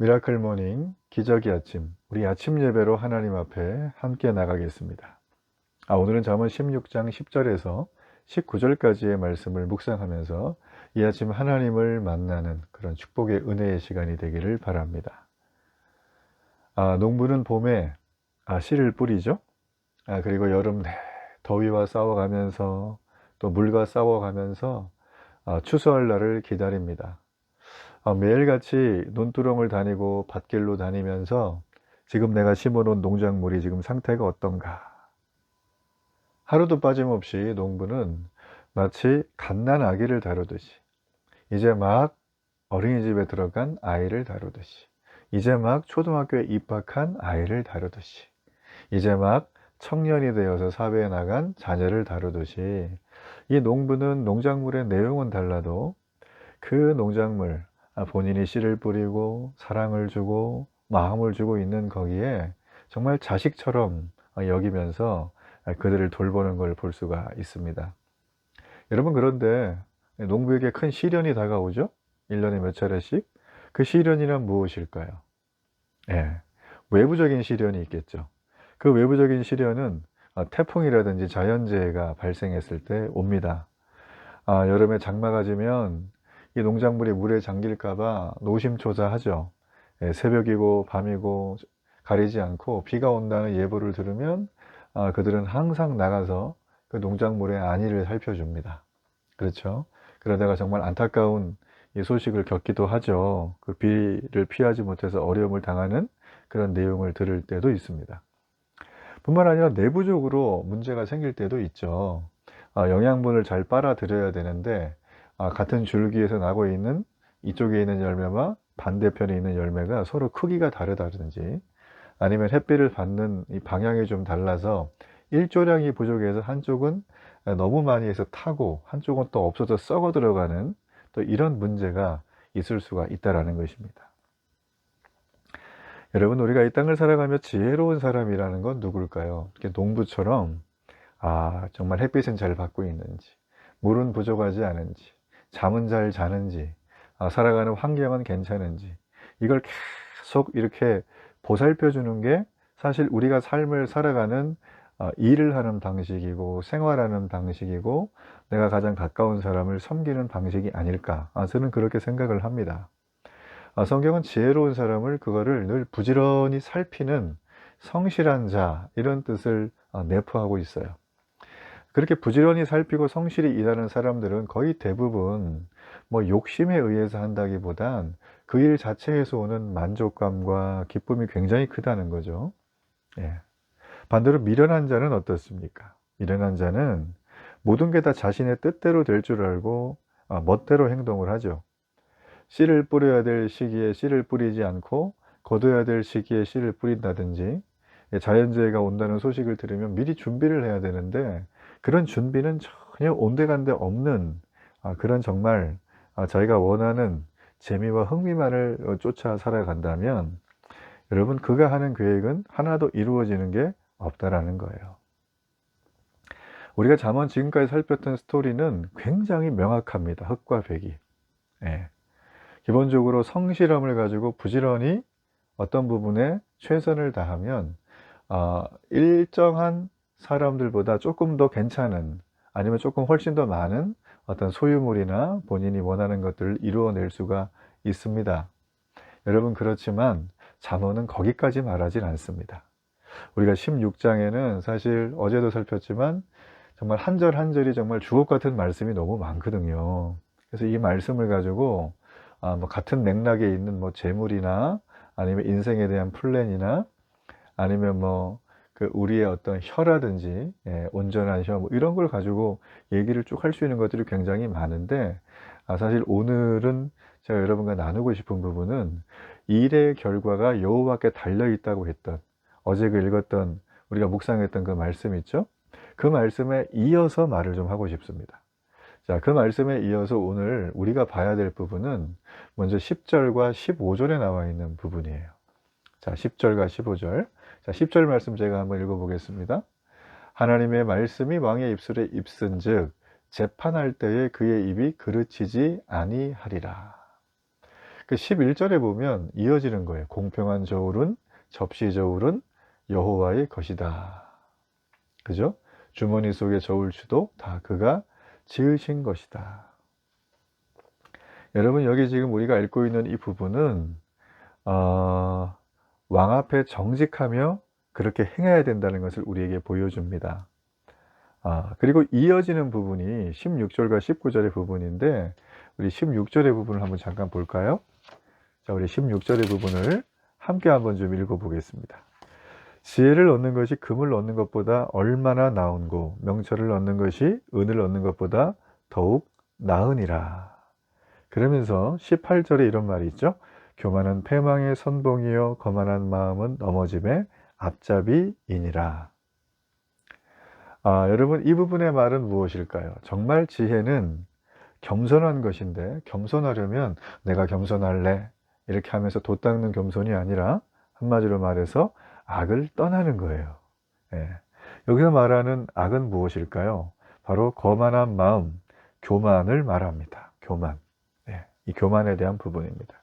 미라클 모닝 기적의 아침, 우리 아침 예배로 하나님 앞에 함께 나가겠습니다. 오늘은 잠언 16장 10절에서 19절까지의 말씀을 묵상하면서 이 아침 하나님을 만나는 그런 축복의 은혜의 시간이 되기를 바랍니다. 농부는 봄에 씨를 뿌리죠. 그리고 여름 더위와 싸워가면서 또 물과 싸워가면서 추수할 날을 기다립니다. 매일같이 논두렁을 다니고 밭길로 다니면서 지금 내가 심어놓은 농작물이 지금 상태가 어떤가, 하루도 빠짐없이 농부는 마치 갓난 아기를 다루듯이, 이제 막 어린이집에 들어간 아이를 다루듯이, 이제 막 초등학교에 입학한 아이를 다루듯이, 이제 막 청년이 되어서 사회에 나간 자녀를 다루듯이, 이 농부는 농작물의 내용은 달라도 그 농작물, 본인이 씨를 뿌리고 사랑을 주고 마음을 주고 있는 거기에 정말 자식처럼 여기면서 그들을 돌보는 걸 볼 수가 있습니다. 여러분, 그런데 농부에게 큰 시련이 다가오죠. 1년에 몇 차례씩. 그 시련이란 무엇일까요? 예, 외부적인 시련이 있겠죠. 그 외부적인 시련은 태풍이라든지 자연재해가 발생했을 때 옵니다. 여름에 장마가 지면 이 농작물이 물에 잠길까 봐 노심초사하죠. 새벽이고 밤이고 가리지 않고 비가 온다는 예보를 들으면 그들은 항상 나가서 그 농작물의 안위를 살펴줍니다. 그렇죠. 그러다가 정말 안타까운 이 소식을 겪기도 하죠. 그 비를 피하지 못해서 어려움을 당하는 그런 내용을 들을 때도 있습니다. 뿐만 아니라 내부적으로 문제가 생길 때도 있죠. 영양분을 잘 빨아들여야 되는데 같은 줄기에서 나고 있는 이쪽에 있는 열매와 반대편에 있는 열매가 서로 크기가 다르다든지, 아니면 햇빛을 받는 이 방향이 좀 달라서 일조량이 부족해서 한쪽은 너무 많이 해서 타고 한쪽은 또 없어져 썩어 들어가는, 또 이런 문제가 있을 수가 있다라는 것입니다. 여러분, 우리가 이 땅을 살아가며 지혜로운 사람이라는 건 누굴까요? 이렇게 농부처럼 정말 햇빛은 잘 받고 있는지, 물은 부족하지 않은지, 잠은 잘 자는지, 살아가는 환경은 괜찮은지, 이걸 계속 이렇게 보살펴 주는 게 사실 우리가 삶을 살아가는 일을 하는 방식이고 생활하는 방식이고 내가 가장 가까운 사람을 섬기는 방식이 아닐까, 저는 그렇게 생각을 합니다. 성경은 지혜로운 사람을 그거를 늘 부지런히 살피는 성실한 자, 이런 뜻을 내포하고 있어요. 그렇게 부지런히 살피고 성실히 일하는 사람들은 거의 대부분 뭐 욕심에 의해서 한다기보단 그 일 자체에서 오는 만족감과 기쁨이 굉장히 크다는 거죠. 예. 반대로 미련한 자는 어떻습니까? 미련한 자는 모든 게 다 자신의 뜻대로 될 줄 알고 멋대로 행동을 하죠. 씨를 뿌려야 될 시기에 씨를 뿌리지 않고 거둬야 될 시기에 씨를 뿌린다든지, 자연재해가 온다는 소식을 들으면 미리 준비를 해야 되는데 그런 준비는 전혀 온데간데 없는 그런, 정말 자기가 원하는 재미와 흥미만을 쫓아 살아간다면 여러분, 그가 하는 계획은 하나도 이루어지는 게 없다라는 거예요. 우리가 잠언 지금까지 살폈던 스토리는 굉장히 명확합니다. 흑과 백이. 예. 기본적으로 성실함을 가지고 부지런히 어떤 부분에 최선을 다하면 일정한 사람들보다 조금 더 괜찮은, 아니면 조금 훨씬 더 많은 어떤 소유물이나 본인이 원하는 것들을 이루어낼 수가 있습니다. 여러분, 그렇지만 잠언은 거기까지 말하진 않습니다. 우리가 16장에는 사실 어제도 살폈지만 정말 한 절 한 절이 정말 주옥 같은 말씀이 너무 많거든요. 그래서 이 말씀을 가지고 뭐 같은 맥락에 있는 뭐 재물이나 아니면 인생에 대한 플랜이나 아니면 뭐 그 우리의 어떤 혀라든지, 온전한 혀, 뭐 이런 걸 가지고 얘기를 쭉 할 수 있는 것들이 굉장히 많은데, 사실 오늘은 제가 여러분과 나누고 싶은 부분은 일의 결과가 여호와께 달려 있다고 했던, 어제 그 읽었던, 우리가 묵상했던 그 말씀 있죠? 그 말씀에 이어서 말을 좀 하고 싶습니다. 자, 그 말씀에 이어서 오늘 우리가 봐야 될 부분은 먼저 10절과 15절에 나와 있는 부분이에요. 자, 10절과 15절. 자, 10절 말씀 제가 한번 읽어보겠습니다. 하나님의 말씀이 왕의 입술에 입은즉 재판할 때에 그의 입이 그르치지 아니하리라. 그 11절에 보면 이어지는 거예요. 공평한 저울은 접시 저울은 여호와의 것이다. 그죠? 주머니 속의 저울추도 다 그가 지으신 것이다. 여러분 여기 지금 우리가 읽고 있는 이 부분은 왕 앞에 정직하며 그렇게 행해야 된다는 것을 우리에게 보여줍니다. 그리고 이어지는 부분이 16절과 19절의 부분인데 우리 16절의 부분을 한번 잠깐 볼까요? 자, 우리 16절의 부분을 함께 한번 좀 읽어보겠습니다. 지혜를 얻는 것이 금을 얻는 것보다 얼마나 나은고 명철을 얻는 것이 은을 얻는 것보다 더욱 나으니라. 그러면서 18절에 이런 말이 있죠. 교만은 패망의 선봉이요 거만한 마음은 넘어짐의 앞잡이이니라. 여러분 이 부분의 말은 무엇일까요? 정말 지혜는 겸손한 것인데 겸손하려면 내가 겸손할래 이렇게 하면서 돛 닦는 겸손이 아니라 한마디로 말해서 악을 떠나는 거예요. 예. 여기서 말하는 악은 무엇일까요? 바로 거만한 마음, 교만을 말합니다. 교만. 예. 이 교만에 대한 부분입니다.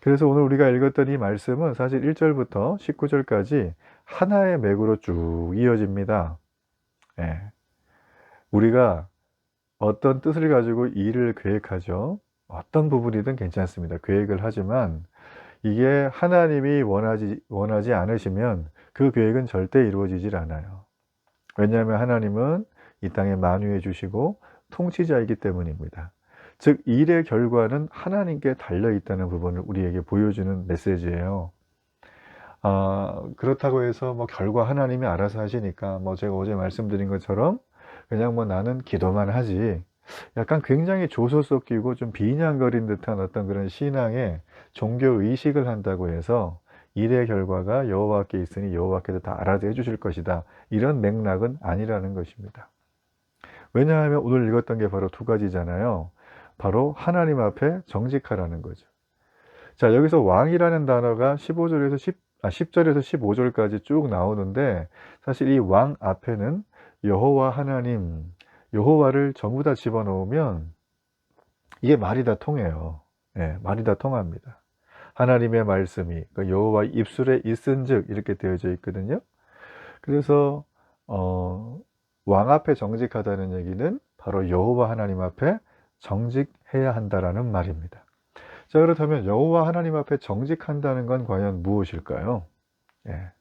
그래서 오늘 우리가 읽었던 이 말씀은 사실 1절부터 19절까지 하나의 맥으로 쭉 이어집니다. 예. 우리가 어떤 뜻을 가지고 일을 계획하죠. 어떤 부분이든 괜찮습니다. 계획을 하지만 이게 하나님이 원하지 않으시면 그 계획은 절대 이루어지질 않아요. 왜냐하면 하나님은 이 땅에 만유해 주시고 통치자이기 때문입니다. 즉 일의 결과는 하나님께 달려있다는 부분을 우리에게 보여주는 메시지예요. 그렇다고 해서 뭐 결과 하나님이 알아서 하시니까 뭐 제가 어제 말씀드린 것처럼 그냥 뭐 나는 기도만 하지 약간 굉장히 조소 섞이고 좀 비인양거린 듯한 어떤 그런 신앙의 종교의식을 한다고 해서 일의 결과가 여호와께 있으니 여호와께서 다 알아서 해주실 것이다. 이런 맥락은 아니라는 것입니다. 왜냐하면 오늘 읽었던 게 바로 두 가지잖아요. 바로 하나님 앞에 정직하라는 거죠. 자, 여기서 왕이라는 단어가 10절에서 15절까지 쭉 나오는데 사실 이 왕 앞에는 여호와 하나님, 여호와를 전부 다 집어넣으면 이게 말이 다 통해요. 예, 말이 다 통합니다. 하나님의 말씀이 여호와 입술에 있은즉 이렇게 되어져 있거든요. 그래서 왕 앞에 정직하다는 얘기는 바로 여호와 하나님 앞에 정직해야 한다라는 말입니다. 자, 그렇다면 여호와 하나님 앞에 정직한다는 건 과연 무엇일까요? 예.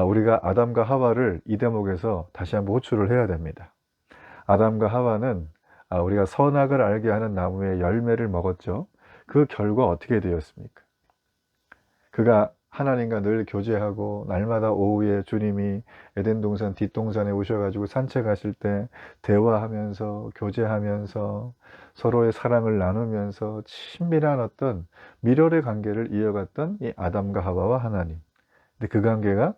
우리가 아담과 하와를 이 대목에서 다시 한번 호출을 해야 됩니다. 아담과 하와는 우리가 선악을 알게 하는 나무의 열매를 먹었죠. 그 결과 어떻게 되었습니까? 그가 하나님과 늘 교제하고 날마다 오후에 주님이 에덴 동산 뒷동산에 오셔가지고 산책하실 때 대화하면서 교제하면서 서로의 사랑을 나누면서 친밀한 어떤 밀월의 관계를 이어갔던 이 아담과 하와와 하나님. 근데 그 관계가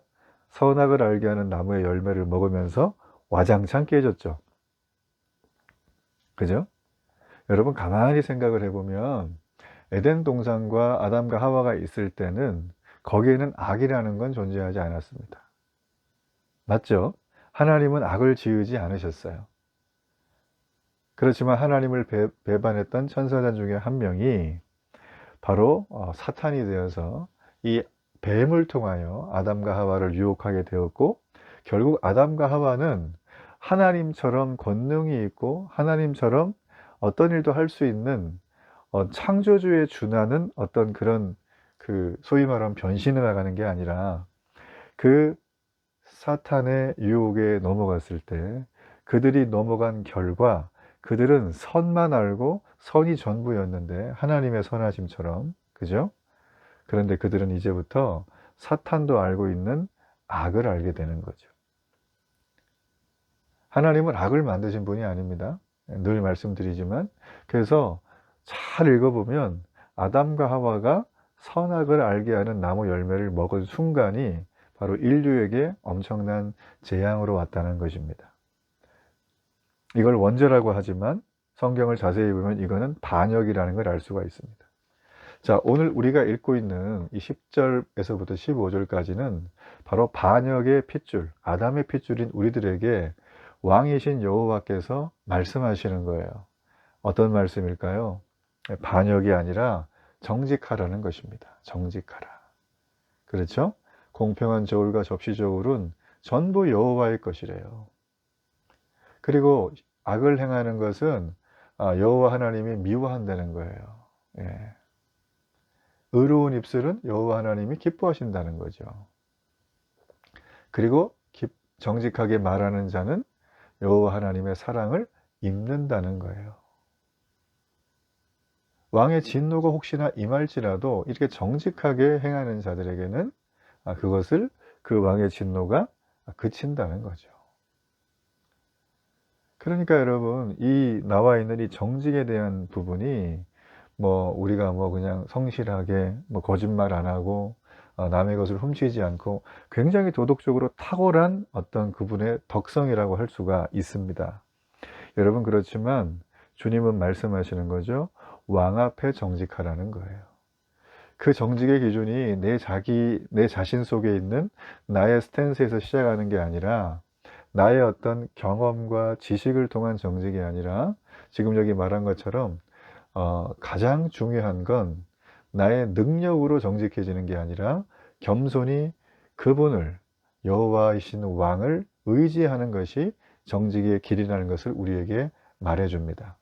선악을 알게 하는 나무의 열매를 먹으면서 와장창 깨졌죠. 그죠? 여러분 가만히 생각을 해보면 에덴 동산과 아담과 하와가 있을 때는 거기에는 악이라는 건 존재하지 않았습니다. 맞죠? 하나님은 악을 지으지 않으셨어요. 그렇지만 하나님을 배반했던 천사단 중에 한 명이 바로 사탄이 되어서 이 뱀을 통하여 아담과 하와를 유혹하게 되었고 결국 아담과 하와는 하나님처럼 권능이 있고 하나님처럼 어떤 일도 할 수 있는 창조주에 준하는 어떤 그런 소위 말하면 변신해 나가는 게 아니라 그 사탄의 유혹에 넘어갔을 때 그들이 넘어간 결과 그들은 선만 알고 선이 전부였는데 하나님의 선하심처럼 그죠? 그런데 그들은 이제부터 사탄도 알고 있는 악을 알게 되는 거죠. 하나님은 악을 만드신 분이 아닙니다. 늘 말씀드리지만 그래서 잘 읽어보면 아담과 하와가 선악을 알게 하는 나무 열매를 먹은 순간이 바로 인류에게 엄청난 재앙으로 왔다는 것입니다. 이걸 원죄라고 하지만 성경을 자세히 보면 이거는 반역이라는 걸 알 수가 있습니다. 자, 오늘 우리가 읽고 있는 이 10절에서부터 15절까지는 바로 반역의 핏줄, 아담의 핏줄인 우리들에게 왕이신 여호와께서 말씀하시는 거예요. 어떤 말씀일까요? 반역이 아니라 정직하라는 것입니다. 정직하라. 그렇죠? 공평한 저울과 접시 저울은 전부 여호와의 것이래요. 그리고 악을 행하는 것은 여호와 하나님이 미워한다는 거예요. 예. 의로운 입술은 여호와 하나님이 기뻐하신다는 거죠. 그리고 정직하게 말하는 자는 여호와 하나님의 사랑을 입는다는 거예요. 왕의 진노가 혹시나 임할지라도 이렇게 정직하게 행하는 자들에게는 그것을 그 왕의 진노가 그친다는 거죠. 그러니까 여러분, 이 나와 있는 이 정직에 대한 부분이 우리가 그냥 성실하게 거짓말 안 하고 남의 것을 훔치지 않고 굉장히 도덕적으로 탁월한 어떤 그분의 덕성이라고 할 수가 있습니다. 여러분, 그렇지만 주님은 말씀하시는 거죠. 왕 앞에 정직하라는 거예요. 그 정직의 기준이 내 자신 속에 있는 나의 스탠스에서 시작하는 게 아니라 나의 어떤 경험과 지식을 통한 정직이 아니라 지금 여기 말한 것처럼 가장 중요한 건 나의 능력으로 정직해지는 게 아니라 겸손히 그분을, 여호와이신 왕을 의지하는 것이 정직의 길이라는 것을 우리에게 말해줍니다.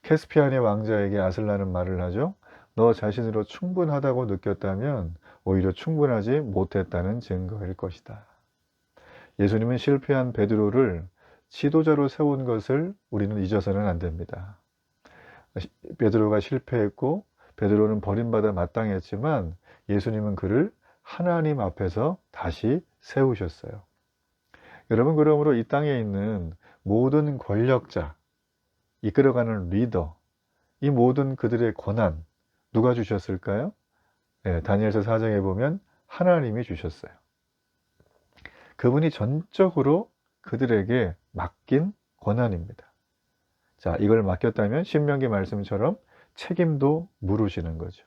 캐스피안의 왕자에게 아슬란은 말을 하죠. 너 자신으로 충분하다고 느꼈다면 오히려 충분하지 못했다는 증거일 것이다. 예수님은 실패한 베드로를 지도자로 세운 것을 우리는 잊어서는 안 됩니다. 베드로가 실패했고 베드로는 버림받아 마땅했지만 예수님은 그를 하나님 앞에서 다시 세우셨어요. 여러분, 그러므로 이 땅에 있는 모든 권력자, 이끌어가는 리더, 이 모든 그들의 권한 누가 주셨을까요? 네, 다니엘서 4장에 보면 하나님이 주셨어요. 그분이 전적으로 그들에게 맡긴 권한입니다. 자, 이걸 맡겼다면 신명기 말씀처럼 책임도 물으시는 거죠.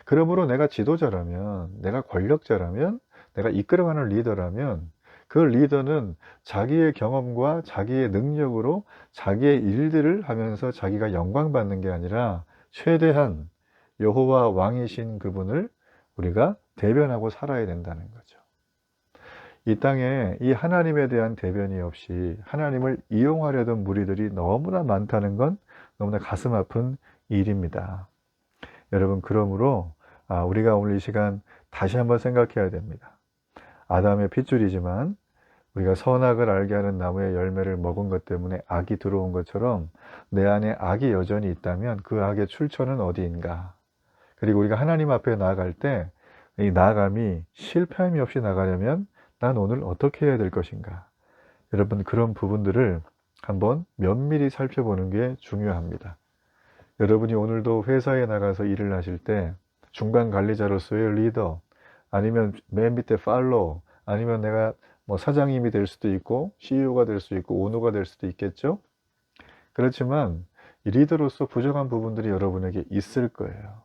그러므로 내가 지도자라면, 내가 권력자라면, 내가 이끌어가는 리더라면 그 리더는 자기의 경험과 자기의 능력으로 자기의 일들을 하면서 자기가 영광받는 게 아니라 최대한 여호와 왕이신 그분을 우리가 대변하고 살아야 된다는 거죠. 이 땅에 이 하나님에 대한 대변이 없이 하나님을 이용하려던 무리들이 너무나 많다는 건 너무나 가슴 아픈 일입니다. 여러분, 그러므로 우리가 오늘 이 시간 다시 한번 생각해야 됩니다. 아담의 핏줄이지만 우리가 선악을 알게 하는 나무의 열매를 먹은 것 때문에 악이 들어온 것처럼 내 안에 악이 여전히 있다면 그 악의 출처는 어디인가? 그리고 우리가 하나님 앞에 나아갈 때 이 나아감이 실패함이 없이 나가려면 난 오늘 어떻게 해야 될 것인가? 여러분, 그런 부분들을 한번 면밀히 살펴보는 게 중요합니다. 여러분이 오늘도 회사에 나가서 일을 하실 때 중간 관리자로서의 리더, 아니면 맨 밑에 팔로우, 아니면 내가 사장님이 될 수도 있고 CEO가 될 수도 있고 오너가 될 수도 있겠죠. 그렇지만 이 리더로서 부족한 부분들이 여러분에게 있을 거예요.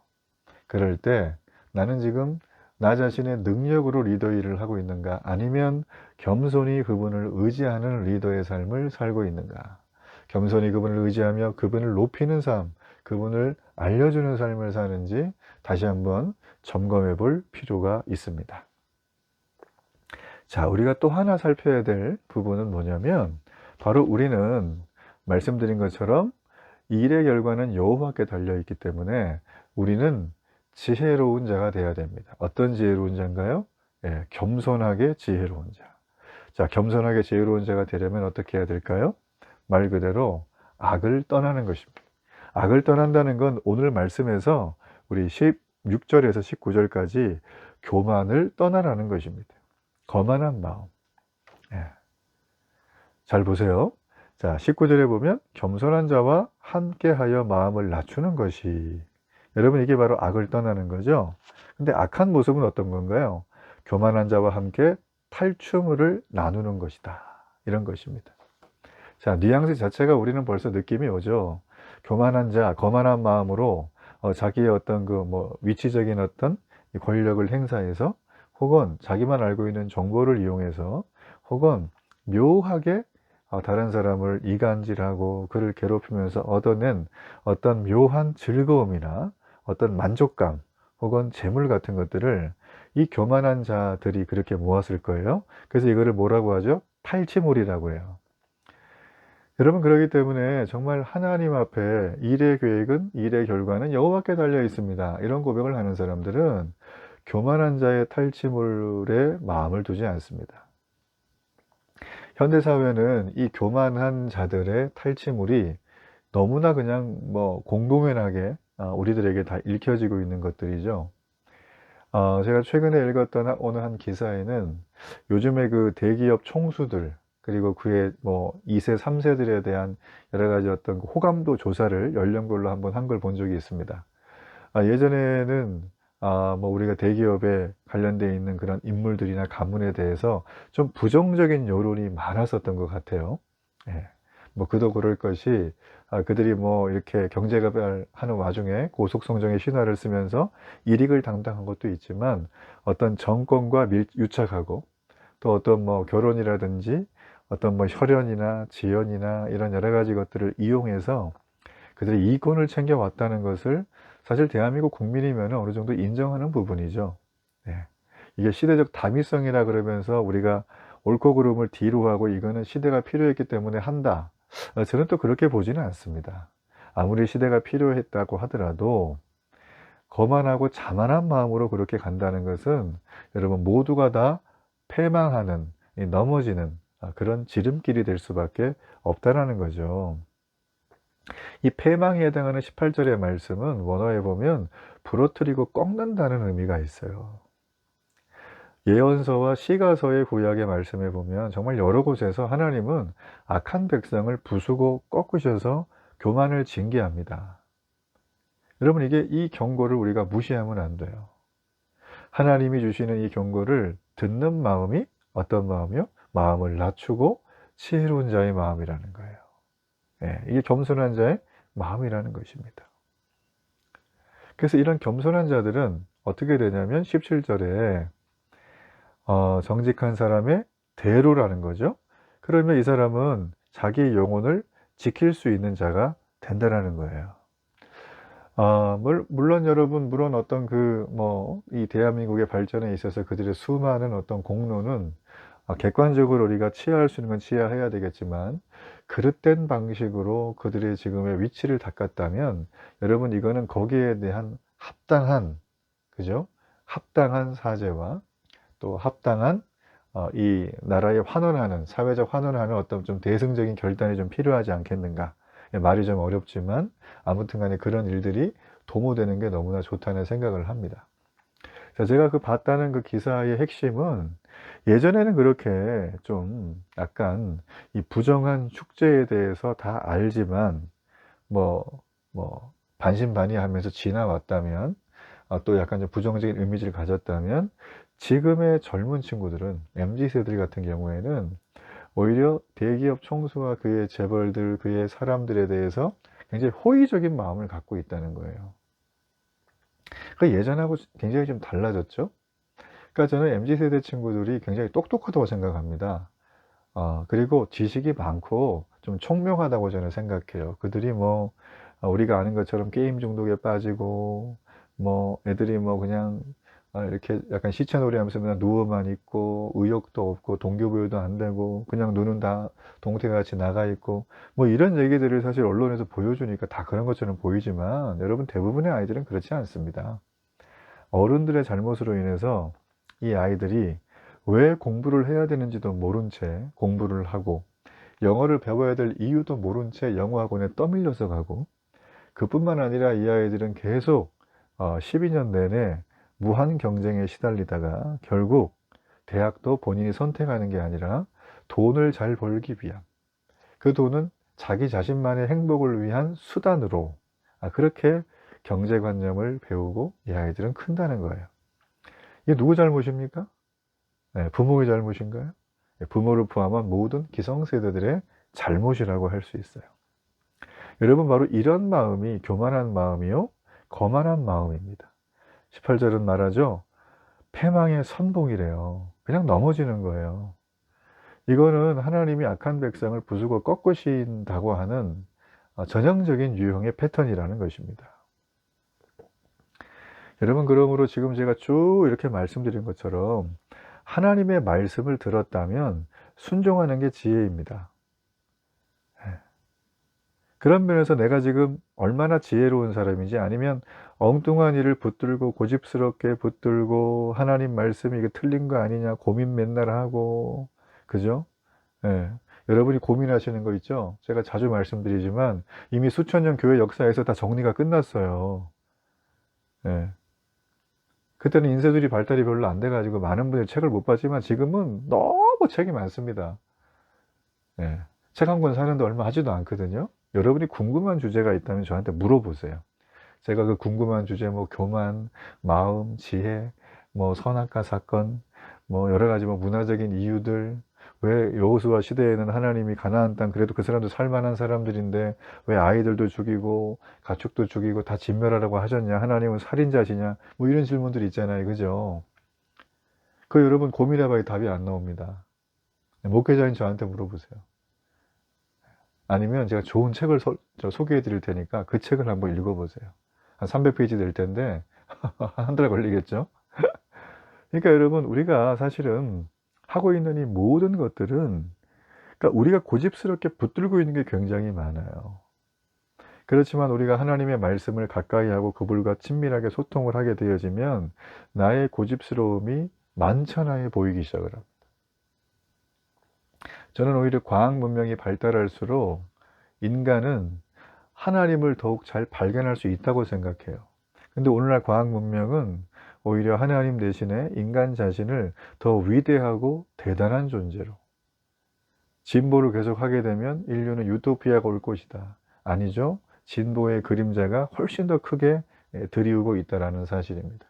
그럴 때 나는 지금 나 자신의 능력으로 리더 일을 하고 있는가, 아니면 겸손히 그분을 의지하는 리더의 삶을 살고 있는가. 겸손히 그분을 의지하며 그분을 높이는 삶, 그분을 알려주는 삶을 사는지 다시 한번 점검해 볼 필요가 있습니다. 자, 우리가 또 하나 살펴야 될 부분은 뭐냐면 바로 우리는 말씀드린 것처럼 일의 결과는 여호와께 달려있기 때문에 우리는 지혜로운 자가 되어야 됩니다. 어떤 지혜로운 자인가요? 겸손하게 지혜로운 자. 자, 겸손하게 지혜로운 자가 되려면 어떻게 해야 될까요? 말 그대로 악을 떠나는 것입니다. 악을 떠난다는 건 오늘 말씀에서 우리 16절에서 19절까지 교만을 떠나라는 것입니다. 거만한 마음. 잘 보세요. 자, 19절에 보면 겸손한 자와 함께하여 마음을 낮추는 것이, 여러분, 이게 바로 악을 떠나는 거죠. 근데 악한 모습은 어떤 건가요? 교만한 자와 함께 탈취물을 나누는 것이다, 이런 것입니다. 자, 뉘앙스 자체가 우리는 벌써 느낌이 오죠. 교만한 자, 거만한 마음으로 자기의 어떤 위치적인 어떤 권력을 행사해서, 혹은 자기만 알고 있는 정보를 이용해서, 혹은 묘하게 다른 사람을 이간질하고 그를 괴롭히면서 얻어낸 어떤 묘한 즐거움이나 어떤 만족감 혹은 재물 같은 것들을 이 교만한 자들이 그렇게 모았을 거예요. 그래서 이거를 뭐라고 하죠? 탈취물이라고 해요. 여러분, 그렇기 때문에 정말 하나님 앞에 일의 계획은, 일의 결과는 여호와께 달려 있습니다. 이런 고백을 하는 사람들은 교만한 자의 탈취물에 마음을 두지 않습니다. 현대사회는 이 교만한 자들의 탈취물이 너무나 그냥 뭐 공공연하게 우리들에게 다 읽혀지고 있는 것들이죠. 제가 최근에 읽었던 어느 한 기사에는 요즘에 그 대기업 총수들, 그리고 그의 뭐 2세, 3세들에 대한 여러 가지 어떤 그 호감도 조사를 연령별로 한번 한 걸 본 적이 있습니다. 예전에는 뭐 우리가 대기업에 관련되어 있는 그런 인물들이나 가문에 대해서 좀 부정적인 여론이 많았었던 것 같아요. 예. 뭐 그도 그럴 것이, 그들이 뭐 이렇게 경제개발 하는 와중에 고속성장의 신화를 쓰면서 이익을 당당한 것도 있지만, 어떤 정권과 유착하고 또 어떤 뭐 결혼이라든지 어떤 뭐 혈연이나 지연이나 이런 여러 가지 것들을 이용해서 그들이 이권을 챙겨왔다는 것을 사실 대한민국 국민이면 어느 정도 인정하는 부분이죠. 네. 이게 시대적 당위성이라 그러면서 우리가 옳고 그름을 뒤로 하고 이거는 시대가 필요했기 때문에 한다. 저는 또 그렇게 보지는 않습니다. 아무리 시대가 필요했다고 하더라도 거만하고 자만한 마음으로 그렇게 간다는 것은 여러분 모두가 다 패망하는, 넘어지는 그런 지름길이 될 수밖에 없다라는 거죠. 이 패망에 해당하는 18절의 말씀은 원어에 보면 부러뜨리고 꺾는다는 의미가 있어요. 예언서와 시가서의 구약의 말씀에 보면 정말 여러 곳에서 하나님은 악한 백성을 부수고 꺾으셔서 교만을 징계합니다. 여러분, 이 경고를 우리가 무시하면 안 돼요. 하나님이 주시는 이 경고를 듣는 마음이 어떤 마음이요? 마음을 낮추고 지혜로운 자의 마음이라는 거예요. 이게 겸손한 자의 마음이라는 것입니다. 그래서 이런 겸손한 자들은 어떻게 되냐면 17절에 정직한 사람의 대로라는 거죠. 그러면 이 사람은 자기의 영혼을 지킬 수 있는 자가 된다라는 거예요. 물론 여러분, 물론 어떤 이 대한민국의 발전에 있어서 그들의 수많은 어떤 공로는 객관적으로 우리가 치하할 수 있는 건 치하해야 되겠지만, 그릇된 방식으로 그들의 지금의 위치를 닦았다면 여러분, 이거는 거기에 대한 합당한, 그죠? 합당한 사죄와 또 합당한 이 나라에 환원하는, 사회적 환원하는 어떤 좀 대승적인 결단이 좀 필요하지 않겠는가. 말이 좀 어렵지만 아무튼 간에 그런 일들이 도모되는 게 너무나 좋다는 생각을 합니다. 제가 봤다는 그 기사의 핵심은, 예전에는 그렇게 좀 약간 이 부정한 축제에 대해서 다 알지만 뭐 반신반의하면서 지나왔다면, 또 약간 좀 부정적인 이미지를 가졌다면, 지금의 젊은 친구들은 MZ세들 같은 경우에는 오히려 대기업 총수와 그의 재벌들, 그의 사람들에 대해서 굉장히 호의적인 마음을 갖고 있다는 거예요. 그 예전하고 굉장히 좀 달라졌죠. 그러니까 저는 MZ세대 친구들이 굉장히 똑똑하다고 생각합니다. 그리고 지식이 많고 좀 총명하다고 저는 생각해요. 그들이 우리가 아는 것처럼 게임 중독에 빠지고, 애들이 그냥 이렇게 약간 시체놀이 하면서 그냥 누워만 있고, 의욕도 없고, 동기부여도 안 되고, 그냥 눈은 다 동태같이 나가 있고, 이런 얘기들을 사실 언론에서 보여주니까 다 그런 것처럼 보이지만, 여러분, 대부분의 아이들은 그렇지 않습니다. 어른들의 잘못으로 인해서 이 아이들이 왜 공부를 해야 되는지도 모른 채 공부를 하고, 영어를 배워야 될 이유도 모른 채 영어 학원에 떠밀려서 가고, 그뿐만 아니라 이 아이들은 계속 12년 내내 무한 경쟁에 시달리다가 결국 대학도 본인이 선택하는 게 아니라 돈을 잘 벌기 위한, 그 돈은 자기 자신만의 행복을 위한 수단으로 그렇게 경제관념을 배우고 이 아이들은 큰다는 거예요. 이게 누구 잘못입니까? 부모의 잘못인가요? 부모를 포함한 모든 기성세대들의 잘못이라고 할 수 있어요. 여러분, 바로 이런 마음이 교만한 마음이요, 거만한 마음입니다. 18절은 말하죠. 패망의 선봉이래요. 그냥 넘어지는 거예요. 이거는 하나님이 악한 백성을 부수고 꺾으신다고 하는 전형적인 유형의 패턴이라는 것입니다. 여러분, 그러므로 지금 제가 쭉 이렇게 말씀드린 것처럼 하나님의 말씀을 들었다면 순종하는 게 지혜입니다. 예. 그런 면에서 내가 지금 얼마나 지혜로운 사람인지, 아니면 엉뚱한 일을 붙들고 고집스럽게 붙들고 하나님 말씀이 이게 틀린 거 아니냐 고민 맨날 하고, 그죠? 예. 여러분이 고민하시는 거 있죠? 제가 자주 말씀드리지만 이미 수천 년 교회 역사에서 다 정리가 끝났어요. 예. 그때는 인쇄술이 발달이 별로 안 돼 가지고 많은 분들이 책을 못 봤지만 지금은 너무 책이 많습니다. 예. 책 한 권 사는데 얼마 하지도 않거든요. 여러분이 궁금한 주제가 있다면 저한테 물어보세요. 제가 그 궁금한 주제, 뭐 교만, 마음, 지혜, 뭐 선악과 사건, 뭐 여러 가지 뭐 문화적인 이유들, 왜 여호수아 시대에는 하나님이 가나안 땅, 그래도 그 사람도 살만한 사람들인데 왜 아이들도 죽이고 가축도 죽이고 다 진멸하라고 하셨냐, 하나님은 살인자시냐, 뭐 이런 질문들이 있잖아요, 그죠? 그 여러분 고민해봐야 답이 안 나옵니다. 목회자인 저한테 물어보세요. 아니면 제가 좋은 책을 소개해 드릴 테니까 그 책을 한번 읽어보세요. 한 300페이지 될 텐데 한 달 걸리겠죠? 그러니까 여러분, 우리가 사실은 하고 있는 이 모든 것들은, 그러니까 우리가 고집스럽게 붙들고 있는 게 굉장히 많아요. 그렇지만 우리가 하나님의 말씀을 가까이 하고 그분과 친밀하게 소통을 하게 되어지면 나의 고집스러움이 만천하에 보이기 시작을 합니다. 저는 오히려 과학 문명이 발달할수록 인간은 하나님을 더욱 잘 발견할 수 있다고 생각해요. 근데 오늘날 과학 문명은 오히려 하나님 대신에 인간 자신을 더 위대하고 대단한 존재로, 진보를 계속 하게 되면 인류는 유토피아가 올 것이다. 아니죠. 진보의 그림자가 훨씬 더 크게 드리우고 있다는 사실입니다.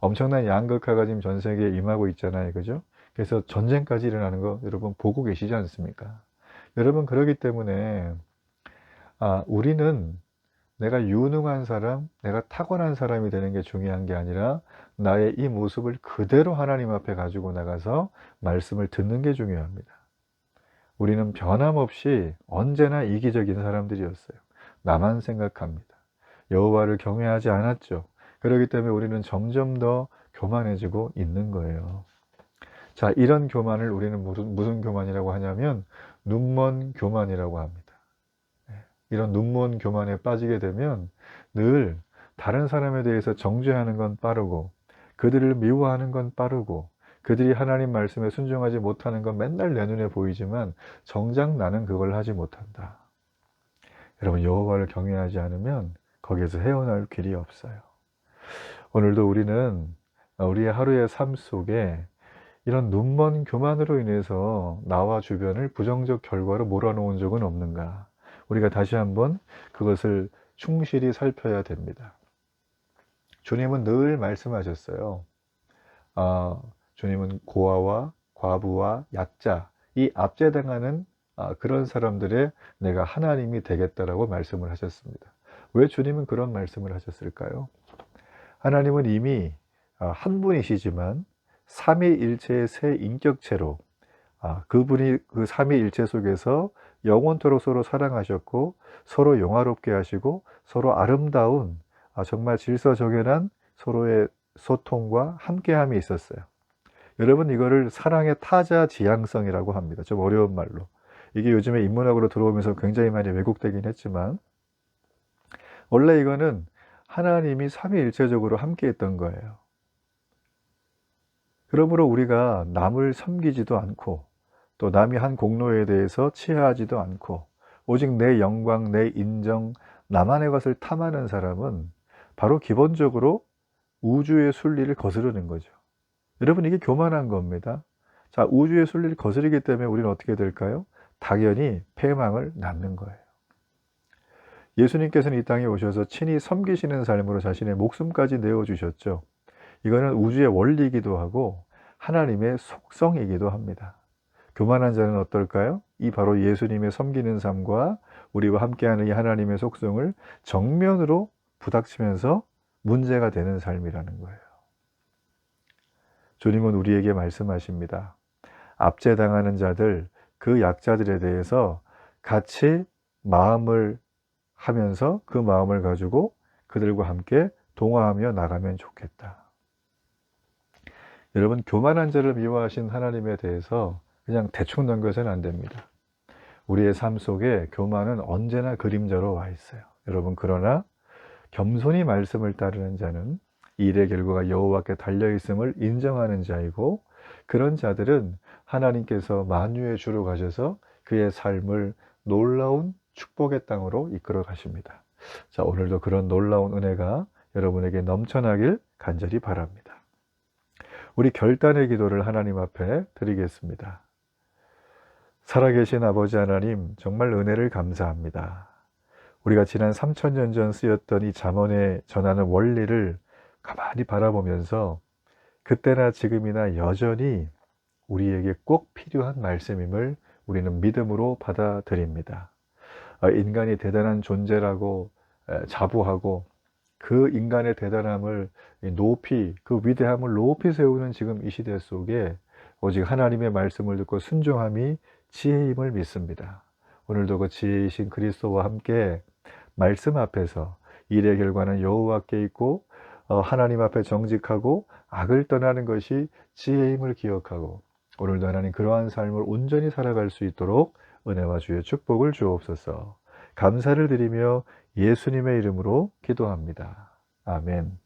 엄청난 양극화가 지금 전 세계에 임하고 있잖아요. 그죠? 그래서 전쟁까지 일어나는 거 여러분 보고 계시지 않습니까? 여러분, 그러기 때문에 우리는 내가 유능한 사람, 내가 타고난 사람이 되는 게 중요한 게 아니라 나의 이 모습을 그대로 하나님 앞에 가지고 나가서 말씀을 듣는 게 중요합니다. 우리는 변함없이 언제나 이기적인 사람들이었어요. 나만 생각합니다. 여호와를 경외하지 않았죠. 그렇기 때문에 우리는 점점 더 교만해지고 있는 거예요. 자, 이런 교만을 우리는 무슨 교만이라고 하냐면 눈먼 교만이라고 합니다. 이런 눈먼 교만에 빠지게 되면 늘 다른 사람에 대해서 정죄하는 건 빠르고, 그들을 미워하는 건 빠르고, 그들이 하나님 말씀에 순종하지 못하는 건 맨날 내 눈에 보이지만 정작 나는 그걸 하지 못한다. 여러분, 여호와를 경외하지 않으면 거기에서 헤어나올 길이 없어요. 오늘도 우리는 우리의 하루의 삶 속에 이런 눈먼 교만으로 인해서 나와 주변을 부정적 결과로 몰아놓은 적은 없는가? 우리가 다시 한번 그것을 충실히 살펴야 됩니다. 주님은 늘 말씀하셨어요. 주님은 고아와 과부와 약자, 이 압제당하는 그런 사람들의 내가 하나님이 되겠다라고 말씀을 하셨습니다. 왜 주님은 그런 말씀을 하셨을까요? 하나님은 이미 한 분이시지만 삼위일체의 세 인격체로 그분이 그 삼위일체 속에서 영원토록 서로 사랑하셨고 서로 영화롭게 하시고 서로 아름다운 정말 질서정연한 서로의 소통과 함께함이 있었어요. 여러분, 이거를 사랑의 타자 지향성이라고 합니다. 좀 어려운 말로. 이게 요즘에 인문학으로 들어오면서 굉장히 많이 왜곡되긴 했지만 원래 이거는 하나님이 삼위일체적으로 함께했던 거예요. 그러므로 우리가 남을 섬기지도 않고 또 남이 한 공로에 대해서 치하하지도 않고 오직 내 영광, 내 인정, 나만의 것을 탐하는 사람은 바로 기본적으로 우주의 순리를 거스르는 거죠. 여러분, 이게 교만한 겁니다. 자, 우주의 순리를 거스르기 때문에 우리는 어떻게 될까요? 당연히 패망을 낳는 거예요. 예수님께서는 이 땅에 오셔서 친히 섬기시는 삶으로 자신의 목숨까지 내어주셨죠. 이거는 우주의 원리이기도 하고 하나님의 속성이기도 합니다. 교만한 자는 어떨까요? 이 바로 예수님의 섬기는 삶과 우리와 함께하는 이 하나님의 속성을 정면으로 부닥치면서 문제가 되는 삶이라는 거예요. 주님은 우리에게 말씀하십니다. 압제당하는 자들, 그 약자들에 대해서 같이 마음을 하면서 그 마음을 가지고 그들과 함께 동화하며 나가면 좋겠다. 여러분, 교만한 자를 미워하신 하나님에 대해서 그냥 대충 넘겨서는 안 됩니다. 우리의 삶 속에 교만은 언제나 그림자로 와 있어요. 여러분, 그러나 겸손히 말씀을 따르는 자는 일의 결과가 여호와께 달려있음을 인정하는 자이고, 그런 자들은 하나님께서 만유의 주로 가셔서 그의 삶을 놀라운 축복의 땅으로 이끌어 가십니다. 자, 오늘도 그런 놀라운 은혜가 여러분에게 넘쳐나길 간절히 바랍니다. 우리 결단의 기도를 하나님 앞에 드리겠습니다. 살아계신 아버지 하나님, 정말 은혜를 감사합니다. 우리가 지난 3000년 전 쓰였던 이 잠언에 전하는 원리를 가만히 바라보면서 그때나 지금이나 여전히 우리에게 꼭 필요한 말씀임을 우리는 믿음으로 받아들입니다. 인간이 대단한 존재라고 자부하고 그 인간의 대단함을 높이, 그 위대함을 높이 세우는 지금 이 시대 속에 오직 하나님의 말씀을 듣고 순종함이 지혜임을 믿습니다. 오늘도 그 지혜이신 그리스도와 함께 말씀 앞에서 일의 결과는 여호와께 있고 하나님 앞에 정직하고 악을 떠나는 것이 지혜임을 기억하고, 오늘도 하나님 그러한 삶을 온전히 살아갈 수 있도록 은혜와 주의 축복을 주옵소서. 감사를 드리며 예수님의 이름으로 기도합니다. 아멘.